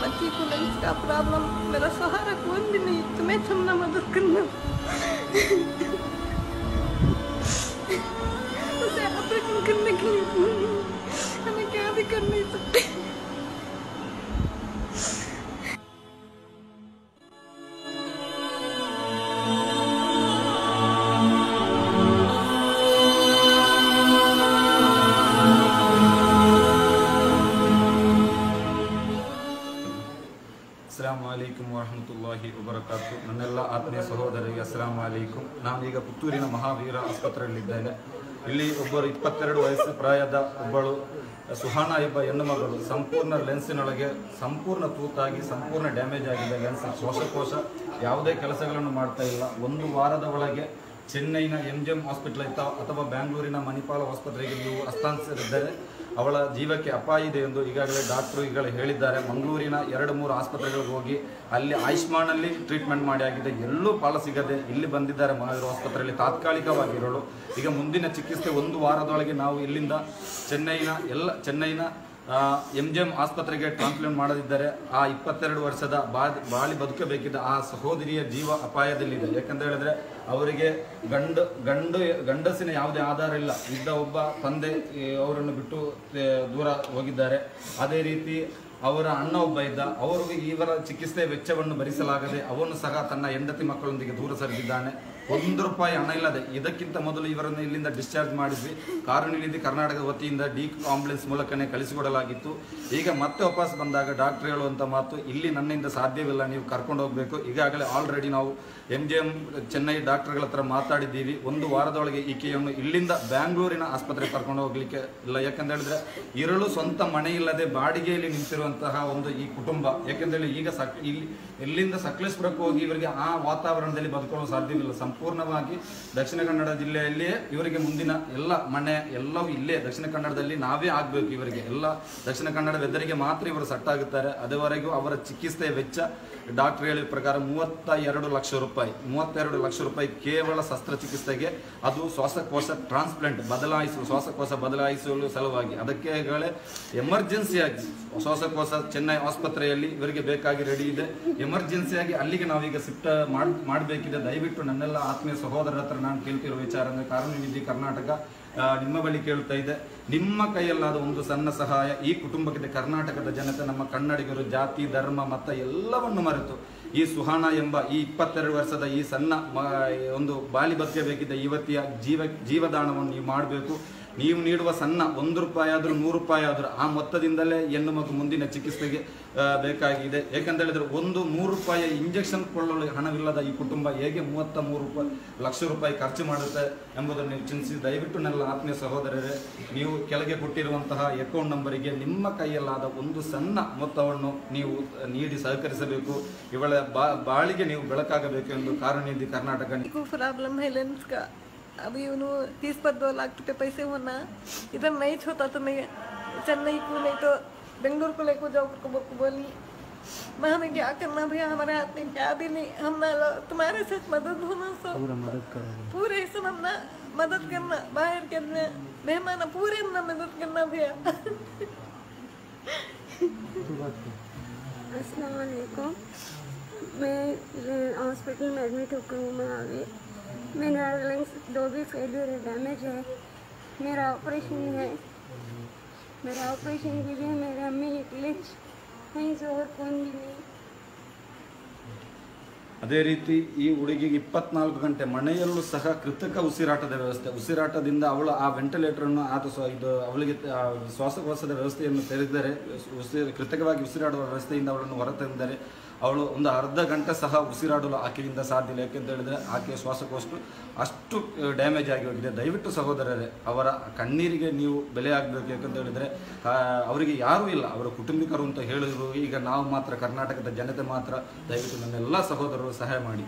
बच्ची को लंग्स का प्रॉब्लम, मेरा सहारा कोई भी नहीं, तुम्हें चुनना मदद करना। उसे ऑपरेशन करने के लिए हमें क्या भी कर नहीं सकते। ಅಸ್ಸಲಾಮು ಅಲೈಕುಂ ವರಹಮತುಲ್ಲಾಹಿ ವಬರಕಾತು. ನನ್ನೆಲ್ಲ ಆತ್ಮೀಯ ಸಹೋದರಿಗೆ ಅಸ್ಸಲಾಮು ಅಲೈಕುಂ. ನಾನೀಗ ಪುತ್ತೂರಿನ ಮಹಾವೀರ ಆಸ್ಪತ್ರೆಯಲ್ಲಿದ್ದೇನೆ. ಇಲ್ಲಿ ಒಬ್ಬರು 22 ವಯಸ್ಸು ಪ್ರಾಯದ ಒಬ್ಬಳು ಸುಹಾನಾ ಎಂಬ ಹೆಣ್ಣು ಮಗಳು ಸಂಪೂರ್ಣ ಲೆನ್ಸಿನೊಳಗೆ ಸಂಪೂರ್ಣ ತೂತಾಗಿ ಸಂಪೂರ್ಣ ಡ್ಯಾಮೇಜ್ ಆಗಿದೆ. ಲೆನ್ಸ್ ಶ್ವಾಸಕೋಶ ಯಾವುದೇ ಕೆಲಸಗಳನ್ನು ಮಾಡ್ತಾ ಇಲ್ಲ. ಒಂದು ವಾರದ ಒಳಗೆ ಚೆನ್ನೈನ MGM ಹಾಸ್ಪಿಟಲ್ ಅಥವಾ ಬ್ಯಾಂಗ್ಳೂರಿನ ಮಣಿಪಾಲ ಆಸ್ಪತ್ರೆಗೆ ನೀವು ಹಸ್ತಾಂತರಿಸಿದರೆ ಅವಳ ಜೀವಕ್ಕೆ ಅಪಾಯ ಇದೆ ಎಂದು ಈಗಾಗಲೇ ಡಾಕ್ಟರ್ ಹೇಳಿದ್ದಾರೆ. ಮಂಗಳೂರಿನ 2-3 ಆಸ್ಪತ್ರೆಗಳಿಗೆ ಹೋಗಿ ಅಲ್ಲಿ ಆಯುಷ್ಮಾನಲ್ಲಿ ಟ್ರೀಟ್ಮೆಂಟ್ ಮಾಡಿ ಆಗಿದೆ, ಎಲ್ಲೂ ಫಲ ಸಿಗದೆ ಇಲ್ಲಿ ಬಂದಿದ್ದಾರೆ ಮಹಾವೀರ ಆಸ್ಪತ್ರೆಯಲ್ಲಿ ತಾತ್ಕಾಲಿಕವಾಗಿರೋಳು. ಈಗ ಮುಂದಿನ ಚಿಕಿತ್ಸೆ 1 ವಾರದೊಳಗೆ ನಾವು ಇಲ್ಲಿಂದ ಚೆನ್ನೈನ MGM ಆಸ್ಪತ್ರೆಗೆ ಟ್ರಾನ್ಸ್ಪ್ಲಾಂಟ್ ಮಾಡದಿದ್ದರೆ ಆ 22 ವರ್ಷದ ಬದುಕಬೇಕಿದ್ದ ಆ ಸಹೋದರಿಯ ಜೀವ ಅಪಾಯದಲ್ಲಿದೆ. ಯಾಕಂತ ಹೇಳಿದ್ರೆ ಅವರಿಗೆ ಗಂಡಸಿನ ಯಾವುದೇ ಆಧಾರ ಇಲ್ಲ. ಇದ್ದ ಒಬ್ಬ ತಂದೆ ಅವರನ್ನು ಬಿಟ್ಟು ದೂರ ಹೋಗಿದ್ದಾರೆ. ಅದೇ ರೀತಿ ಅವರ ಅಣ್ಣ ಒಬ್ಬ ಇದ್ದ, ಅವರಿಗೆ ಇವರ ಚಿಕಿತ್ಸೆ ವೆಚ್ಚವನ್ನು ಭರಿಸಲಾಗದೆ ಅವನು ಸಹ ತನ್ನ ಹೆಂಡತಿ ಮಕ್ಕಳೊಂದಿಗೆ ದೂರ ಸರಿದಿದ್ದಾನೆ. 1 ರೂಪಾಯಿ ಹಣ ಇಲ್ಲದೆ ಇದಕ್ಕಿಂತ ಮೊದಲು ಇವರನ್ನು ಇಲ್ಲಿಂದ ಡಿಸ್ಚಾರ್ಜ್ ಮಾಡಿಸಿ ಕಾರುಣಿಲಿಂದ ಕರ್ನಾಟಕದ ವತಿಯಿಂದ ಆಂಬುಲೆನ್ಸ್ ಮೂಲಕನೇ ಕಳಿಸಿಕೊಡಲಾಗಿತ್ತು. ಈಗ ಮತ್ತೆ ವಾಪಸ್ ಬಂದಾಗ ಡಾಕ್ಟರ್ ಹೇಳುವಂಥ ಮಾತು, ಇಲ್ಲಿ ನನ್ನಿಂದ ಸಾಧ್ಯವಿಲ್ಲ, ನೀವು ಕರ್ಕೊಂಡು ಹೋಗಬೇಕು. ಈಗಾಗಲೇ ಆಲ್ರೆಡಿ ನಾವು MGM ಚೆನ್ನೈ ಡಾಕ್ಟರ್ಗಳ ಹತ್ರ ಮಾತಾಡಿದ್ದೀವಿ. 1 ವಾರದೊಳಗೆ ಈಕೆಯನ್ನು ಇಲ್ಲಿಂದ ಬ್ಯಾಂಗ್ಳೂರಿನ ಆಸ್ಪತ್ರೆಗೆ ಕರ್ಕೊಂಡು ಹೋಗ್ಲಿಕ್ಕೆ ಇಲ್ಲ. ಯಾಕಂತ ಹೇಳಿದ್ರೆ ಇರಲು ಸ್ವಂತ ಮನೆ ಇಲ್ಲದೆ ಬಾಡಿಗೆಯಲ್ಲಿ ನಿಂತಿರುವಂತಹ ಒಂದು ಈ ಕುಟುಂಬ. ಯಾಕೆಂದ್ರೆ ಈಗ ಇಲ್ಲಿಂದ ಸಕಲೇಶ್ಪುರಕ್ಕೆ ಹೋಗಿ ಇವರಿಗೆ ಆ ವಾತಾವರಣದಲ್ಲಿ ಬದುಕೊಳ್ಳಲು ಸಾಧ್ಯವಿಲ್ಲ. ಸಂಪೂರ್ಣವಾಗಿ ದಕ್ಷಿಣ ಕನ್ನಡ ಜಿಲ್ಲೆಯಲ್ಲಿಯೇ ಇವರಿಗೆ ಮುಂದಿನ ಎಲ್ಲ ಮನೆ ಎಲ್ಲವೂ ಇಲ್ಲೇ ದಕ್ಷಿಣ ಕನ್ನಡದಲ್ಲಿ ನಾವೇ ಆಗಬೇಕು. ಇವರಿಗೆ ಎಲ್ಲ ದಕ್ಷಿಣ ಕನ್ನಡ ವೆದರಿಗೆ ಮಾತ್ರ ಇವರು ಸೆಟ್ ಆಗುತ್ತಾರೆ. ಅದುವರೆಗೂ ಅವರ ಚಿಕಿತ್ಸೆಯ ವೆಚ್ಚ ಡಾಕ್ಟರ್ ಹೇಳಿದ ಪ್ರಕಾರ 32 ಲಕ್ಷ ರೂಪಾಯಿ. 32 ಲಕ್ಷ ರೂಪಾಯಿ ಕೇವಲ ಶಸ್ತ್ರಚಿಕಿತ್ಸೆಗೆ, ಅದು ಶ್ವಾಸಕೋಶ ಟ್ರಾನ್ಸ್ಪ್ಲಾಂಟ್ ಶ್ವಾಸಕೋಶ ಬದಲಾಯಿಸಲು ಸಲುವಾಗಿ. ಅದಕ್ಕೆ ಎಮರ್ಜೆನ್ಸಿಯಾಗಿ ಶ್ವಾಸಕೋಶ ಚೆನ್ನೈ ಆಸ್ಪತ್ರೆಯಲ್ಲಿ ಇವರಿಗೆ ಬೇಕಾಗಿ ರೆಡಿ ಇದೆ. ಎಮರ್ಜೆನ್ಸಿಯಾಗಿ ಅಲ್ಲಿಗೆ ನಾವೀಗ ಶಿಫ್ಟ್ ಮಾಡಬೇಕಿದೆ. ದಯವಿಟ್ಟು ನನ್ನೆಲ್ಲ ಆತ್ಮೀಯ ಸಹೋದರರ ಹತ್ರ ನಾನು ಕೇಳ್ತಿರೋ ವಿಚಾರ ಅಂದರೆ ಕಾರುಣ್ಯ ಕರ್ನಾಟಕ ನಿಮ್ಮ ಬಳಿ ಕೇಳ್ತಾ ಇದೆ, ನಿಮ್ಮ ಕೈಯಲ್ಲಾದ ಒಂದು ಸಣ್ಣ ಸಹಾಯ ಈ ಕುಟುಂಬಕ್ಕೆ. ಕರ್ನಾಟಕದ ಜನತೆ, ನಮ್ಮ ಕನ್ನಡಿಗರು ಜಾತಿ ಧರ್ಮ ಮತ ಎಲ್ಲವನ್ನು ಮರೆತು ಈ ಸುಹಾನಾ ಎಂಬ ಈ 22 ವರ್ಷದ ಈ ಸಣ್ಣ ಒಂದು ಬದುಕಬೇಕಿದ್ದ ಯುವತಿಯ ಜೀವದಾನವನ್ನು ನೀವು ಮಾಡಬೇಕು. ನೀವು ನೀಡುವ ಸಣ್ಣ 1 ರೂಪಾಯಿ ಆದರೂ 100 ರೂಪಾಯಿ ಆದರೂ ಆ ಮೊತ್ತದಿಂದಲೇ ಹೆಣ್ಣು ಮಗು ಮುಂದಿನ ಚಿಕಿತ್ಸೆಗೆ ಬೇಕಾಗಿದೆ. ಯಾಕಂತ ಹೇಳಿದ್ರೆ 3 ರೂಪಾಯಿ ಇಂಜೆಕ್ಷನ್ ಕೊಳ್ಳಲು ಹಣವಿಲ್ಲದ ಈ ಕುಟುಂಬ ಹೇಗೆ 33 ಲಕ್ಷ ರೂಪಾಯಿ ಖರ್ಚು ಮಾಡುತ್ತೆ ಎಂಬುದನ್ನು ನೀವು ಚಿಂತಿಸಿ. ದಯವಿಟ್ಟು ನನ್ನ ಆತ್ಮೀಯ ಸಹೋದರರೇ, ನೀವು ಕೆಳಗೆ ಕೊಟ್ಟಿರುವಂತಹ ಅಕೌಂಟ್ ನಂಬರಿಗೆ ನಿಮ್ಮ ಕೈಯಲ್ಲಾದ ಒಂದು ಸಣ್ಣ ಮೊತ್ತವನ್ನು ನೀವು ನೀಡಿ ಸಹಕರಿಸಬೇಕು. ಇವಳ ಬಾಳಿಗೆ ನೀವು ಬೆಳಕಾಗಬೇಕು ಎಂದು ಕಾರುಣ್ಯ ಕರ್ನಾಟಕ. अभी उन्होंने 30-2 लाख रुपए पैसे होना इधर नहीं होता तो मैं चेन्नई को नहीं तो बेंगलुरु को लेकर जाओ को बोली। मैं हमें क्या करना भैया, हमारे हाथ में क्या भी नहीं। हम ना तुम्हारे से मदद होना, सब पूरे सब हम ना मदद करना, बाहर करना, मेहमान पूरे हम ना मदद करना भैया। अस्सलाम वालेकुम। मैं हॉस्पिटल में एडमिट होकर हूँ। मैं आगे मेरा लंग्स 2 भी फेलियर है, डैमेज है। मेरा ऑपरेशन है, मेरा ऑपरेशन के लिए मेरे अम्मी निकले, कहीं से और कौन भी नहीं। ಅದೇ ರೀತಿ ಈ ಹುಡುಗಿಗೆ 24 ಗಂಟೆ ಮನೆಯಲ್ಲೂ ಸಹ ಕೃತಕ ಉಸಿರಾಟದಿಂದ ಅವಳು ಆ ವೆಂಟಿಲೇಟರನ್ನು ಅವಳಿಗೆ ಶ್ವಾಸಕೋಶದ ವ್ಯವಸ್ಥೆಯನ್ನು ತೆರೆದರೆ ಕೃತಕವಾಗಿ ಉಸಿರಾಡುವ ವ್ಯವಸ್ಥೆಯಿಂದ ಅವಳನ್ನು ಹೊರತಂದರೆ ಅವಳು ಒಂದು ಅರ್ಧ ಗಂಟೆ ಸಹ ಉಸಿರಾಡಲು ಆಕೆಯಿಂದ ಸಾಧ್ಯ ಇಲ್ಲ. ಯಾಕೆಂತ ಹೇಳಿದ್ರೆ ಆಕೆಯ ಶ್ವಾಸಕೋಶ ಅಷ್ಟು ಡ್ಯಾಮೇಜ್ ಆಗಿ ಹೋಗಿದೆ. ದಯವಿಟ್ಟು ಸಹೋದರರೇ, ಅವರ ಕಣ್ಣೀರಿಗೆ ನೀವು ಬೆಲೆ ಆಗಬೇಕು. ಯಾಕಂತ ಹೇಳಿದ್ರೆ ಅವರಿಗೆ ಯಾರೂ ಇಲ್ಲ, ಅವರ ಕುಟುಂಬಿಕರು ಅಂತ ಹೇಳಿದ್ರು. ಈಗ ನಾವು ಮಾತ್ರ, ಕರ್ನಾಟಕದ ಜನತೆ ಮಾತ್ರ. ದಯವಿಟ್ಟು ನನ್ನೆಲ್ಲ ಸಹೋದರರು ಸಹಾಯ ಮಾಡಿ.